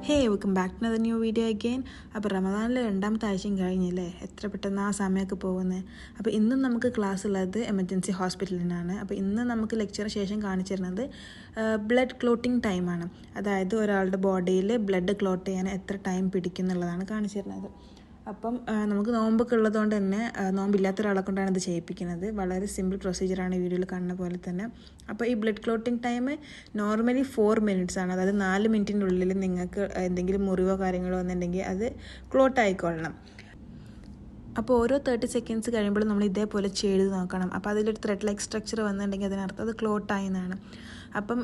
Hey welcome back to another new video again. അപ്പോൾ റമദാനിലെ രണ്ടാമത്തെ ആഴ്ചയും കഴിഞ്ഞില്ലേ, എത്ര പെട്ടെന്ന് ആ സമയമൊക്കെ പോകുന്നത്. അപ്പോൾ ഇന്നും നമുക്ക് ക്ലാസ് ഉള്ളത് എമർജൻസി ഹോസ്പിറ്റലിനാണ്. അപ്പോൾ ഇന്ന് നമുക്ക് ലെക്ചറിന് ശേഷം കാണിച്ചു തരുന്നത് ബ്ലഡ് ക്ലോട്ടിങ് ടൈമാണ്. അതായത് ഒരാളുടെ ബോഡിയിൽ ബ്ലഡ് ക്ലോട്ട് ചെയ്യാൻ എത്ര ടൈം പിടിക്കും എന്നുള്ളതാണ് കാണിച്ചു തരുന്നത്. അപ്പം നമുക്ക് നോമ്പൊക്കെ ഉള്ളതുകൊണ്ട് തന്നെ നോമ്പില്ലാത്ത ഒരാളെ കൊണ്ടാണ് ഇത് ചെയ്യിപ്പിക്കുന്നത്. വളരെ സിമ്പിൾ പ്രൊസീജിയറാണ് ഈ വീഡിയോയിൽ കാണുന്ന പോലെ തന്നെ. അപ്പോൾ ഈ blood clotting time normally 4 minutes ആണ്. അതായത് 4 മിനിറ്റിൻ്റെ ഉള്ളിൽ നിങ്ങൾക്ക് എന്തെങ്കിലും മുറിവോ കാര്യങ്ങളോ വന്നിട്ടുണ്ടെങ്കിൽ അത് ക്ലോട്ട് ആയിക്കൊള്ളണം. അപ്പോൾ ഓരോ 30 seconds കഴിയുമ്പോഴും നമ്മൾ ഇതേപോലെ ചെയ്ത് നോക്കണം. അപ്പോൾ അതിലൊരു ത്രെഡ് ലൈക്ക് സ്ട്രക്ചർ വന്നിട്ടുണ്ടെങ്കിൽ അതിനർത്ഥം അത് ക്ലോട്ടായി എന്നാണ്. അപ്പം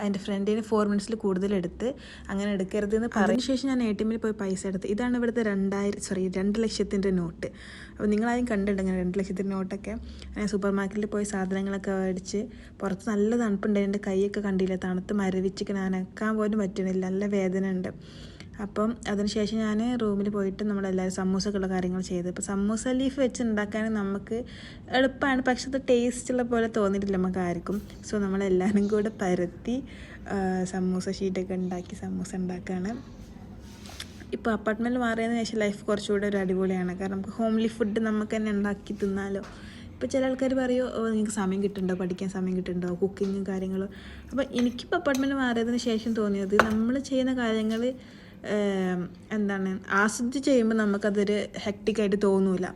എൻ്റെ ഫ്രണ്ടിന് 4 minutes കൂടുതൽ എടുത്ത് അങ്ങനെ എടുക്കരുതെന്ന് പറഞ്ഞ ശേഷം ഞാൻ ATM പോയി പൈസ എടുത്ത്. ഇതാണ് ഇവിടുത്തെ 2 ലക്ഷത്തിൻ്റെ നോട്ട്. അപ്പോൾ നിങ്ങളാരും കണ്ടിട്ടുണ്ടെങ്കിൽ 2 ലക്ഷത്തിൻ്റെ നോട്ടൊക്കെ ഞാൻ സൂപ്പർ മാർക്കറ്റിൽ പോയി സാധനങ്ങളൊക്കെ മേടിച്ച് പുറത്ത് നല്ല തണുപ്പുണ്ട്. എൻ്റെ കൈയൊക്കെ കണ്ടില്ല, തണുത്ത് മരവിച്ചിട്ട് നനക്കാൻ പോലും പറ്റുന്നില്ല, നല്ല വേദന ഉണ്ട്. അപ്പം അതിനുശേഷം ഞാൻ റൂമിൽ പോയിട്ട് നമ്മളെല്ലാവരും സമൂസക്കുള്ള കാര്യങ്ങൾ ചെയ്ത്. ഇപ്പോൾ സമൂസ ലീഫ് വെച്ച് ഉണ്ടാക്കാൻ നമുക്ക് എളുപ്പമാണ്, പക്ഷെ അത് ടേസ്റ്റുള്ള പോലെ തോന്നിയിട്ടില്ല നമുക്ക് ആർക്കും. സോ നമ്മളെല്ലാവരും കൂടെ പരത്തി സമൂസ ഷീറ്റൊക്കെ ഉണ്ടാക്കി സമൂസ ഉണ്ടാക്കുകയാണ്. ഇപ്പോൾ അപ്പാർട്ട്മെൻറ്റിൽ മാറിയതിന് ശേഷം ലൈഫ് കുറച്ചുകൂടെ ഒരു അടിപൊളിയാണ്. കാരണം നമുക്ക് ഹോംലി ഫുഡ് നമുക്ക് തന്നെ ഉണ്ടാക്കി തിന്നാലോ. ഇപ്പോൾ ചില ആൾക്കാർ പറയുമോ നിങ്ങൾക്ക് സമയം കിട്ടുന്നുണ്ടോ, പഠിക്കാൻ സമയം കിട്ടുന്നുണ്ടോ, കുക്കിങ്ങും കാര്യങ്ങളും. അപ്പോൾ എനിക്കിപ്പോൾ അപ്പാർട്ട്മെൻറ്റ് മാറിയതിന് ശേഷം തോന്നിയത് നമ്മൾ ചെയ്യുന്ന കാര്യങ്ങൾ ആസ്വദിച്ച് ചെയ്യുമ്പോൾ നമുക്കതൊരു ഹെക്റ്റിക്കായിട്ട് തോന്നില്ല.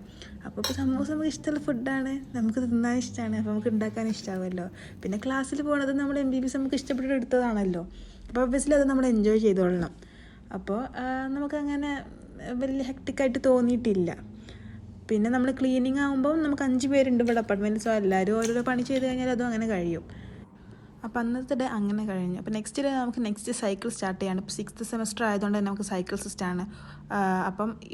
അപ്പോൾ ഇപ്പോൾ സമൂസ നമുക്ക് ഇഷ്ടമുള്ള ഫുഡാണ്, നമുക്ക് തിന്നാൻ ഇഷ്ടമാണ്, അപ്പോൾ നമുക്ക് ഉണ്ടാക്കാൻ ഇഷ്ടമാവുമല്ലോ. പിന്നെ ക്ലാസ്സിൽ പോകുന്നത് നമ്മൾ MBBS നമുക്ക് ഇഷ്ടപ്പെട്ട് എടുത്തതാണല്ലോ. അപ്പോൾ ഒബ്വിയസ്ലി അത് നമ്മൾ എൻജോയ് ചെയ്തോളണം. അപ്പോൾ നമുക്കങ്ങനെ വലിയ ഹെക്റ്റിക്കായിട്ട് തോന്നിയിട്ടില്ല. പിന്നെ നമ്മൾ ക്ലീനിങ് ആകുമ്പോൾ നമുക്ക് 5 പേരുണ്ട് ഇവിടെ അപ്പാർട്ട്മെൻറ്റ്. സോ എല്ലാവരും ഓരോരോ പണി ചെയ്ത് കഴിഞ്ഞാൽ അതും അങ്ങനെ കഴിയും. അപ്പോൾ അന്നത്തെ ഡേ അങ്ങനെ കഴിഞ്ഞു. അപ്പോൾ നെക്സ്റ്റ് ഡേ നമുക്ക് സൈക്കിൾ സ്റ്റാർട്ട് ചെയ്യാണ്. ഇപ്പോൾ 6th semester ആയതുകൊണ്ട് തന്നെ നമുക്ക് സൈക്കിൾ സിസ്റ്റാണ്.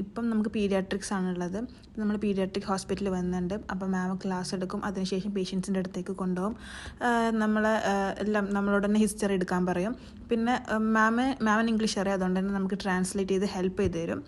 ഇപ്പം നമുക്ക് പീഡിയാട്രിക്സ് ആണുള്ളത്. നമ്മൾ പീഡിയാട്രിക് ഹോസ്പിറ്റലിൽ വന്നിട്ടുണ്ട്. അപ്പോൾ മാം ക്ലാസ് എടുക്കും. അതിനുശേഷം പേഷ്യൻസിൻ്റെ അടുത്തേക്ക് കൊണ്ടുപോകും. നമ്മളോട് തന്നെ ഹിസ്റ്ററി എടുക്കാൻ പറയും. പിന്നെ മാമിന് ഇംഗ്ലീഷ് അറിയാം, അതുകൊണ്ട് തന്നെ നമുക്ക് ട്രാൻസ്ലേറ്റ് ചെയ്ത് ഹെൽപ്പ് ചെയ്ത് തരും.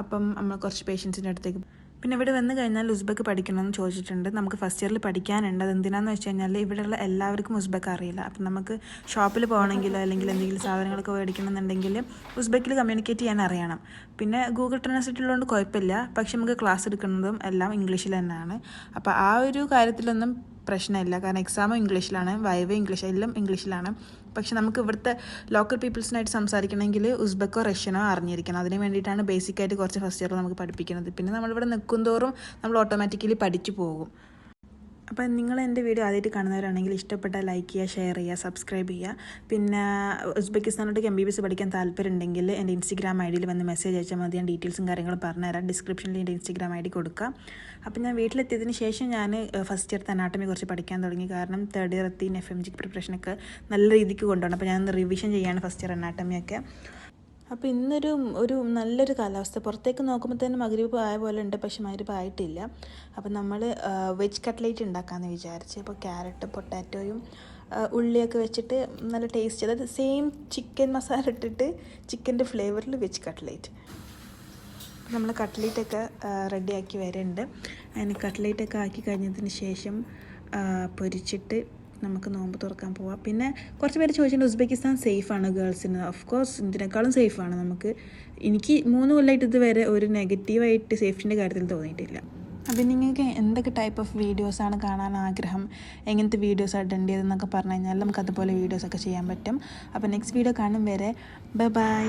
അപ്പം നമ്മൾ കുറച്ച് പേഷ്യൻസിൻ്റെ അടുത്തേക്ക്. പിന്നെ ഇവിടെ വന്നു കഴിഞ്ഞാൽ ഉസ്ബെക്ക് പഠിക്കണമെന്ന് ചോദിച്ചിട്ടുണ്ട്. നമുക്ക് ഫസ്റ്റ് ഇയറിൽ പഠിക്കാനുണ്ട്. അതെന്തിനാന്ന് വെച്ച് കഴിഞ്ഞാൽ ഇവിടെയുള്ള എല്ലാവർക്കും ഉസ്ബെക്ക് അറിയില്ല. അപ്പം നമുക്ക് ഷോപ്പിൽ പോകണമെങ്കിലോ അല്ലെങ്കിൽ എന്തെങ്കിലും സാധനങ്ങളൊക്കെ മേടിക്കണമെന്നുണ്ടെങ്കിൽ ഉസ്ബെക്കിൽ കമ്മ്യൂണിക്കേറ്റ് ചെയ്യാൻ അറിയണം. പിന്നെ ഗൂഗിൾ ട്രാൻസ്ലേറ്റ് ഉള്ളതുകൊണ്ട് കുഴപ്പമില്ല. പക്ഷെ നമുക്ക് ക്ലാസ് എടുക്കുന്നതും എല്ലാം ഇംഗ്ലീഷിൽ തന്നെയാണ്. അപ്പോൾ ആ ഒരു കാര്യത്തിലൊന്നും പ്രശ്നമില്ല. കാരണം എക്സാമും ഇംഗ്ലീഷിലാണ്, വൈവ ഇംഗ്ലീഷ്, എല്ലാം ഇംഗ്ലീഷിലാണ്. പക്ഷെ നമുക്ക് ഇവിടുത്തെ ലോക്കൽ പീപ്പിൾസിനായിട്ട് സംസാരിക്കണമെങ്കിൽ ഉസ്ബെക്കോ റഷ്യനോ അറിഞ്ഞിരിക്കണം. അതിന് വേണ്ടിയിട്ടാണ് ബേസിക്കായിട്ട് കുറച്ച് ഫസ്റ്റ് ഇയർ നമുക്ക് പഠിപ്പിക്കുന്നത്. പിന്നെ നമ്മളിവിടെ നിൽക്കും തോറും നമ്മൾ ഓട്ടോമാറ്റിക്കലി പഠിച്ചു പോകും. അപ്പോൾ നിങ്ങൾ എൻ്റെ വീഡിയോ ആദ്യമായിട്ട് കാണുന്നവരാണെങ്കിൽ ഇഷ്ടപ്പെട്ടാൽ ലൈക്ക് ചെയ്യുക, ഷെയർ ചെയ്യുക, സബ്സ്ക്രൈബ് ചെയ്യുക. പിന്നെ ഉസ്ബെക്കിസ്ഥാനോട്ടേക്ക് MBBS പഠിക്കാൻ താല്പര്യമുണ്ടെങ്കിൽ എൻ്റെ Instagram ID വന്ന് മെസ്സേജ് അയച്ചാൽ മതി. ഞാൻ ഡീറ്റെയിൽസും കാര്യങ്ങളും പറഞ്ഞുതരാം. ഡിസ്ക്രിപ്ഷനിൽ എൻ്റെ Instagram ID കൊടുക്കുക. അപ്പോൾ ഞാൻ വീട്ടിലെത്തിയതിന് ശേഷം ഞാൻ ഫസ്റ്റ് ഇയർ അനാട്ടമി കുറച്ച് പഠിക്കാൻ തുടങ്ങി. കാരണം 3rd year എത്തി FMG പ്രിപ്പറേഷനൊക്കെ നല്ല രീതിക്ക് കൊണ്ടുപോകണം. അപ്പോൾ ഞാൻ റിവിഷൻ ചെയ്യാണ് ഫസ്റ്റ് ഇയർ അനാട്ടമിയൊക്കെ. അപ്പോൾ ഇന്നൊരു നല്ലൊരു കാലാവസ്ഥ. പുറത്തേക്ക് നോക്കുമ്പോൾ തന്നെ മഗ്രിബ് ആയ പോലെ ഉണ്ട്, പക്ഷെ മഗ്രിബ് ആയിട്ടില്ല. അപ്പോൾ നമ്മൾ വെജ് കട്ട്ലേറ്റ് ഉണ്ടാക്കാമെന്ന് വിചാരിച്ച്. അപ്പോൾ ക്യാരറ്റ്, പൊട്ടാറ്റോയും ഉള്ളിയൊക്കെ വെച്ചിട്ട് നല്ല ടേസ്റ്റ്, അതായത് സെയിം ചിക്കൻ മസാല ഇട്ടിട്ട് ചിക്കൻ്റെ ഫ്ലേവറിൽ വെജ് കട്ട്ലേറ്റ്. നമ്മൾ കട്ട്ലേറ്റൊക്കെ റെഡിയാക്കി വരുന്നുണ്ട്. അതിന് കട്ട്ലേറ്റൊക്കെ ആക്കി കഴിഞ്ഞതിന് ശേഷം പൊരിച്ചിട്ട് നമുക്ക് നോമ്പ് തുറക്കാൻ പോവാം. പിന്നെ കുറച്ച് പേര് ചോദിച്ചിട്ടുണ്ട് ഉസ്ബെക്കിസ്ഥാൻ സേഫാണ് ഗേൾസിന്. ഓഫ് കോഴ്സ് ഇതിനേക്കാളും സേഫാണ്. എനിക്ക് 3 കൊല്ലമായിട്ട് ഇതുവരെ ഒരു നെഗറ്റീവായിട്ട് സേഫ്റ്റിൻ്റെ കാര്യത്തിൽ തോന്നിയിട്ടില്ല. അപ്പം നിങ്ങൾക്ക് എന്തൊക്കെ ടൈപ്പ് ഓഫ് വീഡിയോസാണ് കാണാൻ ആഗ്രഹം, എങ്ങനത്തെ വീഡിയോസ് അറ്റൻഡ് ചെയ്തെന്നൊക്കെ പറഞ്ഞു കഴിഞ്ഞാൽ നമുക്ക് അതുപോലെ വീഡിയോസൊക്കെ ചെയ്യാൻ പറ്റും. അപ്പോൾ നെക്സ്റ്റ് വീഡിയോ കാണും വരെ ബൈ.